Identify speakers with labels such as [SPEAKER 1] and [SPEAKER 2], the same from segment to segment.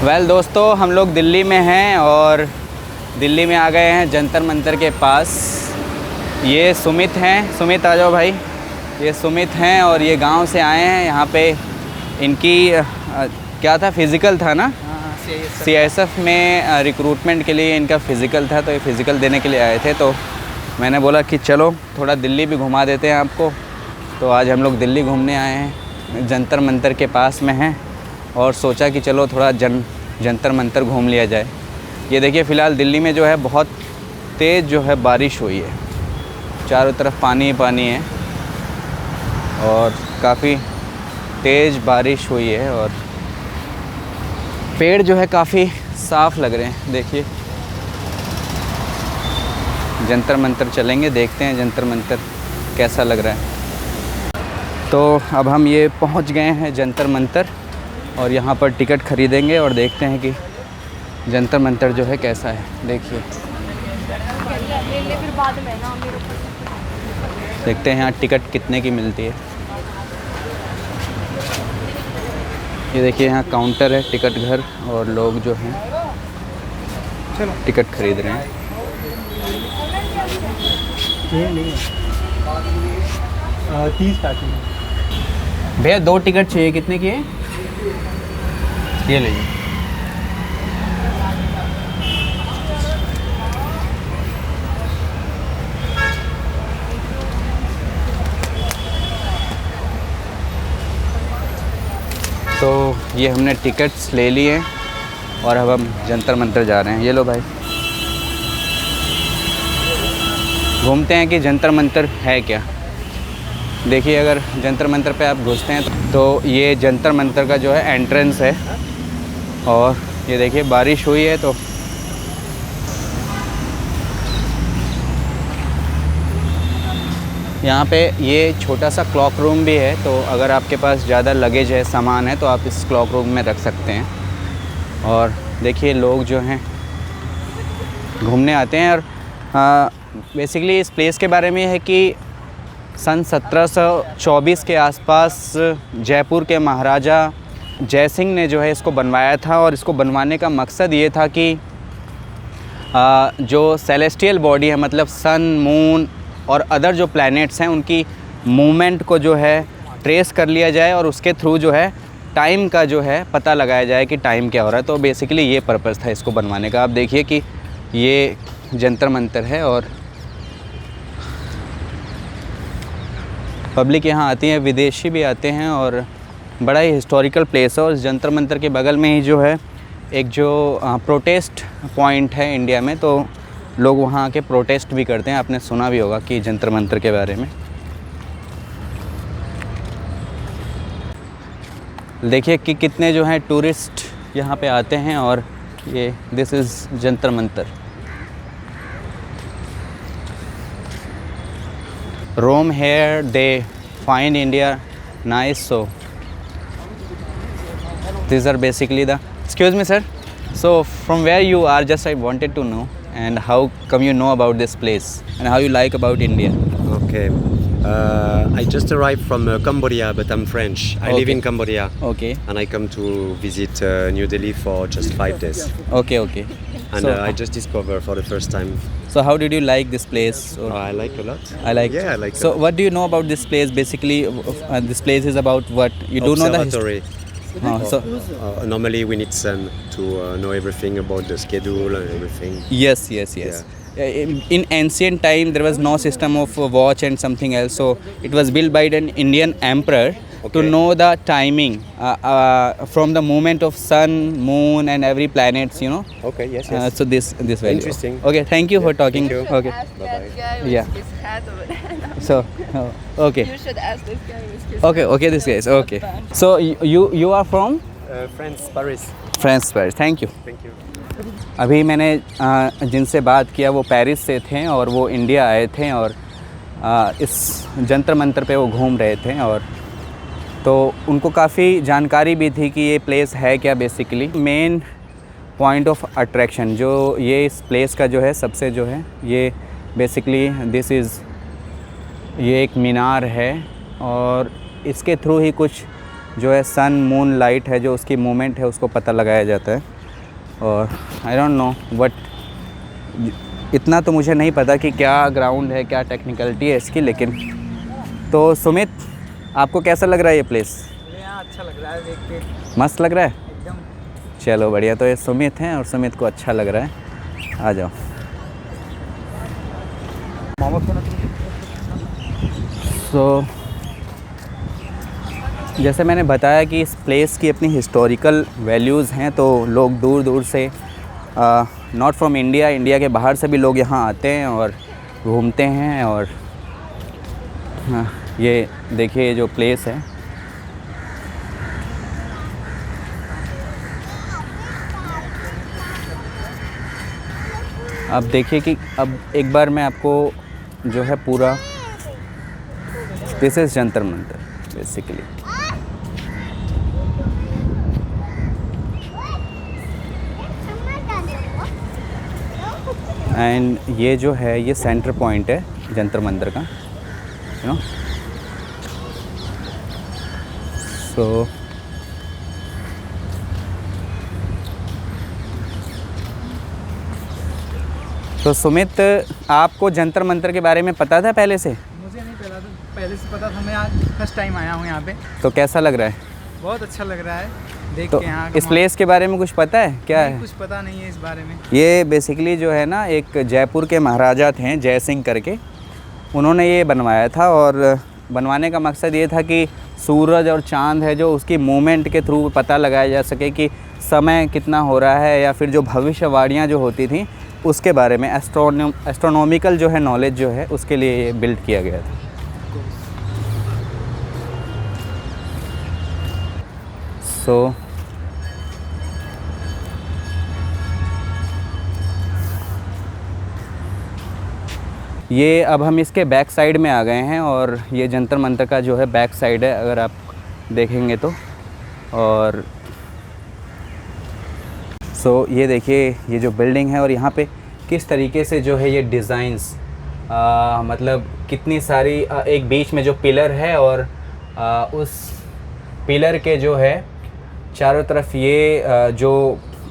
[SPEAKER 1] Well दोस्तों, हम लोग दिल्ली में हैं और दिल्ली में आ गए हैं जंतर मंतर के पास। ये सुमित हैं, सुमित आ जाओ भाई। ये सुमित हैं और ये गांव से आए हैं यहाँ पे। इनकी क्या था, फिज़िकल था ना? CISF में रिक्रूटमेंट के लिए इनका फ़िज़िकल था, तो ये फ़िज़िकल देने के लिए आए थे। तो मैंने बोला कि चलो थोड़ा दिल्ली भी घुमा देते हैं आपको। तो आज हम लोग दिल्ली घूमने आए हैं, जंतर मंतर के पास में हैं और सोचा कि चलो थोड़ा जंतर मंतर घूम लिया जाए। ये देखिए फ़िलहाल दिल्ली में जो है बहुत तेज़ जो है बारिश हुई है, चारों तरफ पानी ही पानी है और काफ़ी तेज़ बारिश हुई है और पेड़ जो है काफ़ी साफ़ लग रहे हैं। देखिए जंतर मंतर चलेंगे, देखते हैं जंतर मंतर कैसा लग रहा है। तो अब हम ये पहुंच गए हैं जंतर मंतर और यहाँ पर टिकट ख़रीदेंगे और देखते हैं कि जंतर मंतर जो है कैसा है। देखिए देखते हैं यहाँ टिकट कितने की मिलती है। ये देखिए यहाँ काउंटर है, टिकट घर, और लोग जो हैं टिकट खरीद रहे हैं।
[SPEAKER 2] ये 30 पैसे।
[SPEAKER 1] भैया 2 टिकट चाहिए, कितने की है? ये लीजिए। तो ये हमने टिकट्स ले लिए और अब हम जंतर मंतर जा रहे हैं। ये लो भाई, घूमते हैं कि जंतर मंतर है क्या। देखिए अगर जंतर मंतर पे आप घुसते हैं तो ये जंतर मंतर का जो है एंट्रेंस है और ये देखिए बारिश हुई है तो यहाँ पे ये छोटा सा क्लॉक रूम भी है। तो अगर आपके पास ज़्यादा लगेज है, सामान है, तो आप इस क्लॉक रूम में रख सकते हैं। और देखिए लोग जो हैं घूमने आते हैं। और बेसिकली इस प्लेस के बारे में है कि सन 1724 के आसपास जयपुर के महाराजा जय सिंह ने जो है इसको बनवाया था। और इसको बनवाने का मकसद ये था कि जो सेलेस्टियल बॉडी है, मतलब सन, मून और अदर जो प्लैनेट्स हैं, उनकी मूवमेंट को जो है ट्रेस कर लिया जाए और उसके थ्रू जो है टाइम का जो है पता लगाया जाए कि टाइम क्या हो रहा है। तो बेसिकली ये पर्पज़ था इसको बनवाने का। आप देखिए कि ये जंतर मंतर है और पब्लिक यहाँ आती है, विदेशी भी आते हैं और बड़ा ही हिस्टोरिकल प्लेस है। और जंतर मंतर के बगल में ही जो है एक जो प्रोटेस्ट पॉइंट है इंडिया में, तो लोग वहाँ आके प्रोटेस्ट भी करते हैं। आपने सुना भी होगा कि जंतर मंतर के बारे में। देखिए कि कितने जो हैं टूरिस्ट यहाँ पे आते हैं और ये this is Jantar Mantar. Roam here, they find India nice. So these are basically the. Excuse me, sir. So from where you are, just I wanted to know, and how come you know about this place and how you like about India?
[SPEAKER 3] Okay. I just arrived from Cambodia, but I'm French. I live in Cambodia.
[SPEAKER 1] Okay.
[SPEAKER 3] And I come to visit New Delhi for just 5 days.
[SPEAKER 1] Okay. Okay.
[SPEAKER 3] And
[SPEAKER 1] So
[SPEAKER 3] I just discovered for the first time.
[SPEAKER 1] so how did you like this place? Or
[SPEAKER 3] I like a lot.
[SPEAKER 1] I like.
[SPEAKER 3] Yeah, I like.
[SPEAKER 1] So what do you know about this place? Basically, this place is about what? You do know the history.
[SPEAKER 3] Observatory.
[SPEAKER 1] So
[SPEAKER 3] Normally we need sun to know everything about the schedule and everything.
[SPEAKER 1] yes. In ancient time there was no system of watch and something else, so it was built by an Indian emperor to
[SPEAKER 3] Okay.
[SPEAKER 1] know the timing from the movement of sun, moon and every planets, you know.
[SPEAKER 3] Okay. Yes. Yes.
[SPEAKER 1] So this value.
[SPEAKER 3] Interesting.
[SPEAKER 1] Okay, thank you for talking.
[SPEAKER 3] Thank you.
[SPEAKER 1] Okay.
[SPEAKER 3] Bye bye.
[SPEAKER 4] That guy with
[SPEAKER 1] Yeah.
[SPEAKER 4] his hat over there.
[SPEAKER 1] So okay.
[SPEAKER 4] You should ask this guy with his
[SPEAKER 1] Okay, this guy is okay. So you are from
[SPEAKER 3] France, Paris.
[SPEAKER 1] France, Paris. Thank you.
[SPEAKER 3] Thank you.
[SPEAKER 1] अभी मैंने जिनसे बात किया वो Paris से थे और वो इंडिया आए थे और इस जंतर मंतर पे वो घूम रहे थे। और तो उनको काफ़ी जानकारी भी थी कि ये प्लेस है क्या। Basically main point of attraction जो ये इस प्लेस का जो है सबसे जो है ये बेसिकली दिस इज़, ये एक मीनार है और इसके थ्रू ही कुछ जो है सन मून लाइट है जो उसकी मूवमेंट है उसको पता लगाया जाता है। और आई डोंट नो बट इतना तो मुझे नहीं पता कि क्या ग्राउंड है, क्या टेक्निकलिटी है इसकी। लेकिन तो सुमित, आपको कैसा लग रहा है ये प्लेस?
[SPEAKER 2] यहाँ अच्छा लग रहा है देख के,
[SPEAKER 1] मस्त लग रहा है?
[SPEAKER 2] एकदम।
[SPEAKER 1] चलो बढ़िया। तो ये सुमित हैं और सुमित को अच्छा लग रहा है। आ जाओ। सो जैसे मैंने बताया कि इस प्लेस की अपनी हिस्टोरिकल वैल्यूज़ हैं, तो लोग दूर दूर से नॉट फ्रॉम इंडिया, इंडिया के बाहर से भी लोग यहाँ आते हैं और घूमते हैं। और ये देखिए जो प्लेस है, अब देखिए कि अब एक बार मैं आपको जो है पूरा, this is Jantar Mantar basically. And ये जो है ये सेंटर पॉइंट है जंतर मंतर का, यू नो। सो तो सुमित, आपको जंतर मंतर के बारे में पता था पहले से?
[SPEAKER 2] मुझे नहीं पहले से पता था, मैं आज फर्स्ट टाइम आया हूँ यहाँ पे।
[SPEAKER 1] तो कैसा लग रहा है?
[SPEAKER 2] बहुत अच्छा लग रहा है देख
[SPEAKER 1] तो
[SPEAKER 2] के यहाँ का
[SPEAKER 1] इस प्लेस के बारे में कुछ पता है क्या है?
[SPEAKER 2] कुछ पता नहीं है इस बारे में।
[SPEAKER 1] ये बेसिकली जो है ना, एक जयपुर के महाराजा थे जय सिंह करके, उन्होंने ये बनवाया था। और बनवाने का मकसद ये था कि सूरज और चांद है जो, उसकी मूवमेंट के थ्रू पता लगाया जा सके कि समय कितना हो रहा है, या फिर जो भविष्यवाणियाँ जो होती थी उसके बारे में, एस्ट्रोनॉमिकल जो है नॉलेज जो है, उसके लिए ये बिल्ड किया गया था। सो ये अब हम इसके बैक साइड में आ गए हैं, और ये जंतर मंतर का जो है बैक साइड है अगर आप देखेंगे तो। और सो ये देखिए ये जो बिल्डिंग है, और यहाँ पे किस तरीके से जो है ये डिज़ाइंस, मतलब कितनी सारी, एक बीच में जो पिलर है और उस पिलर के जो है चारों तरफ ये जो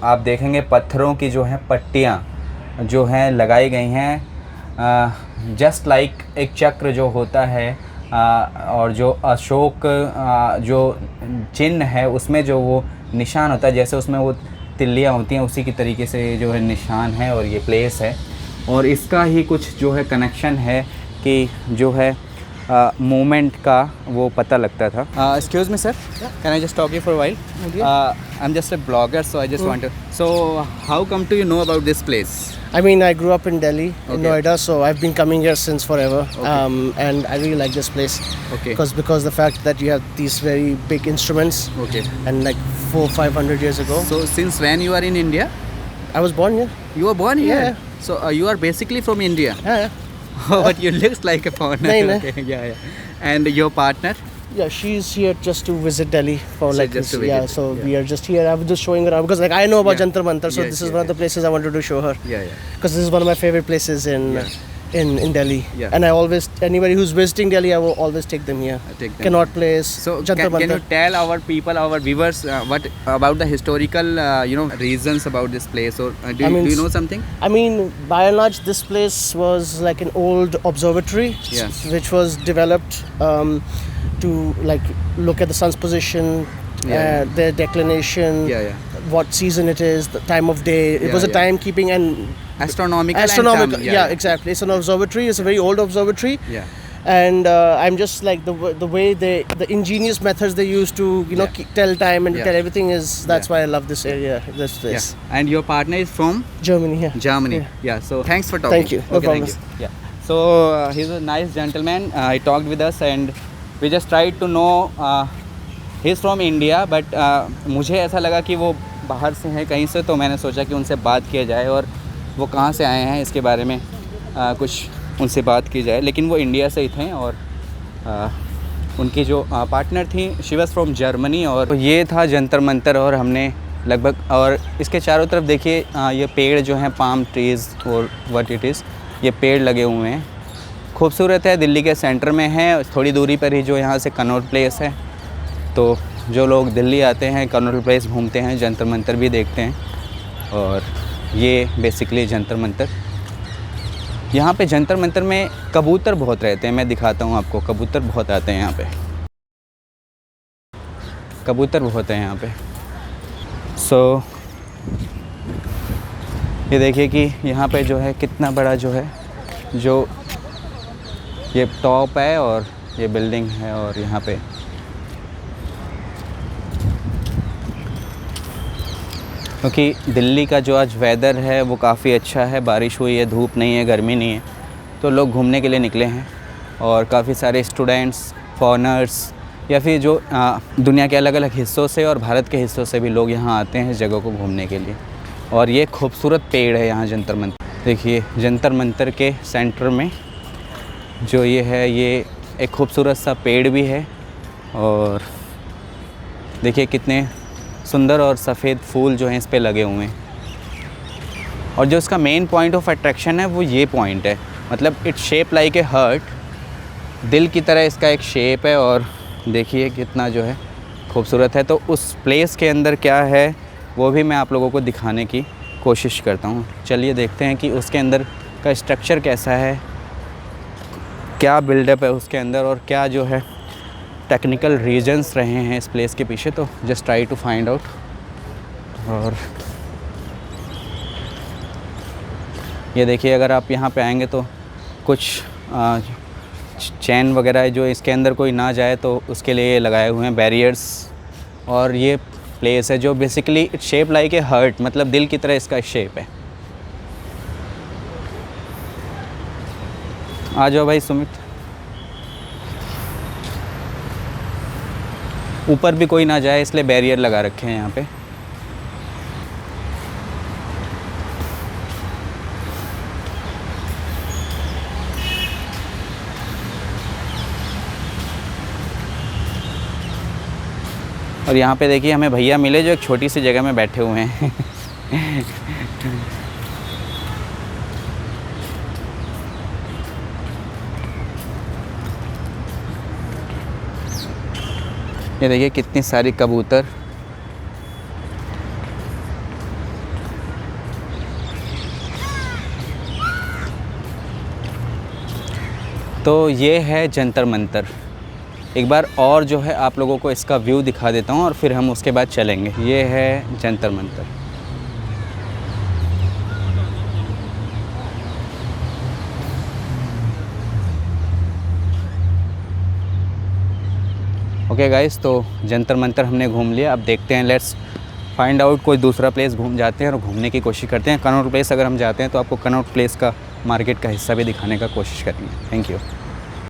[SPEAKER 1] आप देखेंगे पत्थरों की जो है पट्टियाँ जो हैं लगाई गई हैं, जस्ट लाइक एक चक्र जो होता है, और जो अशोक जो चिन्ह है उसमें जो वो निशान होता है, जैसे उसमें वो तिल्लियाँ होती हैं, उसी की तरीके से जो है निशान है। और ये प्लेस है, और इसका ही कुछ जो है कनेक्शन है कि जो है मूवमेंट का वो पता लगता था। Excuse me sir, can I just talk you for while? I am just a blogger, so I just want to, so how come to you know about this place?
[SPEAKER 5] I mean, I grew up in Delhi, in
[SPEAKER 1] Okay.
[SPEAKER 5] Noida, so I've been coming here since forever.
[SPEAKER 1] Okay.
[SPEAKER 5] And I really like this place.
[SPEAKER 1] Okay.
[SPEAKER 5] Because the fact that you have these very big instruments,
[SPEAKER 1] Okay.
[SPEAKER 5] and like 400-500 years ago.
[SPEAKER 1] So since when you are in India?
[SPEAKER 5] I was born here.
[SPEAKER 1] You were born here?
[SPEAKER 5] Yeah.
[SPEAKER 1] So you are basically from India?
[SPEAKER 5] Yeah.
[SPEAKER 1] But you looks like a foreigner.
[SPEAKER 5] Nahin,
[SPEAKER 1] Okay, yeah. And your partner?
[SPEAKER 5] Yeah, she's here just to visit Delhi for
[SPEAKER 1] So
[SPEAKER 5] like
[SPEAKER 1] just
[SPEAKER 5] this.
[SPEAKER 1] to visit
[SPEAKER 5] Yeah,
[SPEAKER 1] it,
[SPEAKER 5] so
[SPEAKER 1] yeah.
[SPEAKER 5] we are just here. I was just showing her around because like I know about
[SPEAKER 1] Yeah.
[SPEAKER 5] Jantar Mantar, so
[SPEAKER 1] Yes,
[SPEAKER 5] this is
[SPEAKER 1] yeah,
[SPEAKER 5] one of the places I wanted to show her.
[SPEAKER 1] Yeah, yeah.
[SPEAKER 5] Because this is one of my favorite places in Delhi.
[SPEAKER 1] Yeah.
[SPEAKER 5] And I always, anybody who's visiting Delhi, I will always take them here.
[SPEAKER 1] Take them.
[SPEAKER 5] Connaught Place,
[SPEAKER 1] So
[SPEAKER 5] Jantar
[SPEAKER 1] can
[SPEAKER 5] Mantar.
[SPEAKER 1] you tell our people, our viewers, what about the historical, reasons about this place, or do you know something?
[SPEAKER 5] I mean, by and large, this place was like an old observatory,
[SPEAKER 1] Yeah.
[SPEAKER 5] which was developed to like look at the sun's position, their declination, what season it is, the time of day. It
[SPEAKER 1] Yeah,
[SPEAKER 5] was a
[SPEAKER 1] yeah.
[SPEAKER 5] timekeeping and
[SPEAKER 1] Astronomical.
[SPEAKER 5] astronomical.
[SPEAKER 1] And
[SPEAKER 5] Yeah, exactly. It's an observatory. It's a very old observatory.
[SPEAKER 1] Yeah.
[SPEAKER 5] And I'm just like the way the ingenious methods they use to
[SPEAKER 1] Yeah.
[SPEAKER 5] tell time and
[SPEAKER 1] Yeah.
[SPEAKER 5] tell everything is that's
[SPEAKER 1] Yeah.
[SPEAKER 5] why I love this area. This place.
[SPEAKER 1] Yeah. And your partner is from
[SPEAKER 5] Germany. Yeah.
[SPEAKER 1] Germany.
[SPEAKER 5] Yeah.
[SPEAKER 1] Yeah. So thanks for talking.
[SPEAKER 5] Thank you. No
[SPEAKER 1] Okay,
[SPEAKER 5] problem.
[SPEAKER 1] thank you. Yeah. So he's a nice gentleman. He talked with us and we just tried to know. He's from India, but मुझे ऐसा लगा कि वो बाहर से हैं कहीं से, तो मैंने सोचा कि उनसे बात किया जाए और वो कहाँ से आए हैं इसके बारे में कुछ उनसे बात की जाए। लेकिन वो इंडिया से ही थे, और उनकी जो पार्टनर थी शी वाज फ्रॉम जर्मनी। और तो ये था जंतर मंतर, और हमने लगभग, और इसके चारों तरफ देखिए ये पेड़ जो हैं, पाम ट्रीज़ और व्हाट इट इज़, ये पेड़ लगे हुए हैं, खूबसूरत है। दिल्ली के सेंटर में है, थोड़ी दूरी पर ही जो यहाँ से कनॉट प्लेस है। तो जो लोग दिल्ली आते हैं कनॉट प्लेस घूमते हैं, जंतर मंतर भी देखते हैं। और ये बेसिकली जंतर मंतर। यहाँ पे जंतर मंतर में कबूतर बहुत रहते हैं, मैं दिखाता हूँ आपको। कबूतर बहुत आते हैं यहाँ पे, कबूतर बहुत हैं यहाँ पे। सो ये देखिए कि यहाँ पे जो है कितना बड़ा जो है, जो ये टॉप है और ये बिल्डिंग है, और यहाँ पे क्योंकि दिल्ली का जो आज वेदर है वो काफ़ी अच्छा है, बारिश हुई है, धूप नहीं है, गर्मी नहीं है, तो लोग घूमने के लिए निकले हैं। और काफ़ी सारे स्टूडेंट्स, फॉरेनर्स या फिर जो दुनिया के अलग अलग हिस्सों से और भारत के हिस्सों से भी लोग यहाँ आते हैं इस जगह को घूमने के लिए। और ये खूबसूरत पेड़ है यहाँ जंतर मंतर। देखिए जंतर मंतर के सेंटर में जो ये है, ये एक खूबसूरत सा पेड़ भी है, और देखिए कितने सुंदर और सफ़ेद फूल जो हैं इस पे लगे हुए हैं। और जो इसका मेन पॉइंट ऑफ अट्रैक्शन है वो ये पॉइंट है, मतलब its shape like a heart, दिल की तरह इसका एक शेप है। और देखिए कितना जो है खूबसूरत है। तो उस प्लेस के अंदर क्या है वो भी मैं आप लोगों को दिखाने की कोशिश करता हूँ। चलिए देखते हैं कि उसके अंदर का स्ट्रक्चर कैसा है, क्या बिल्डअप है उसके अंदर, और क्या जो है टेक्निकल रीजंस रहे हैं इस प्लेस के पीछे। तो just try to find out. और ये देखिए अगर आप यहाँ पे आएंगे तो कुछ चैन वगैरह जो इसके अंदर कोई ना जाए तो उसके लिए लगाए हुए हैं बैरियर्स। और ये प्लेस है जो basically its shape like a heart, मतलब दिल की तरह इसका शेप है। आ जाओ भाई सुमित। ऊपर भी कोई ना जाए इसलिए बैरियर लगा रखे हैं यहाँ पे। और यहाँ पे देखिए हमें भैया मिले जो एक छोटी सी जगह में बैठे हुए हैं। ये देखिए कितनी सारी कबूतर। तो ये है जंतर मंतर। एक बार और जो है आप लोगों को इसका व्यू दिखा देता हूँ और फिर हम उसके बाद चलेंगे। ये है जंतर मंतर। ओके गाइस, तो जंतर मंतर हमने घूम लिया। अब देखते हैं, लेट्स फाइंड आउट कोई दूसरा प्लेस घूम जाते हैं और घूमने की कोशिश करते हैं। कनॉट प्लेस अगर हम जाते हैं तो आपको कनॉट प्लेस का मार्केट का हिस्सा भी दिखाने का कोशिश करेंगे। Thank you.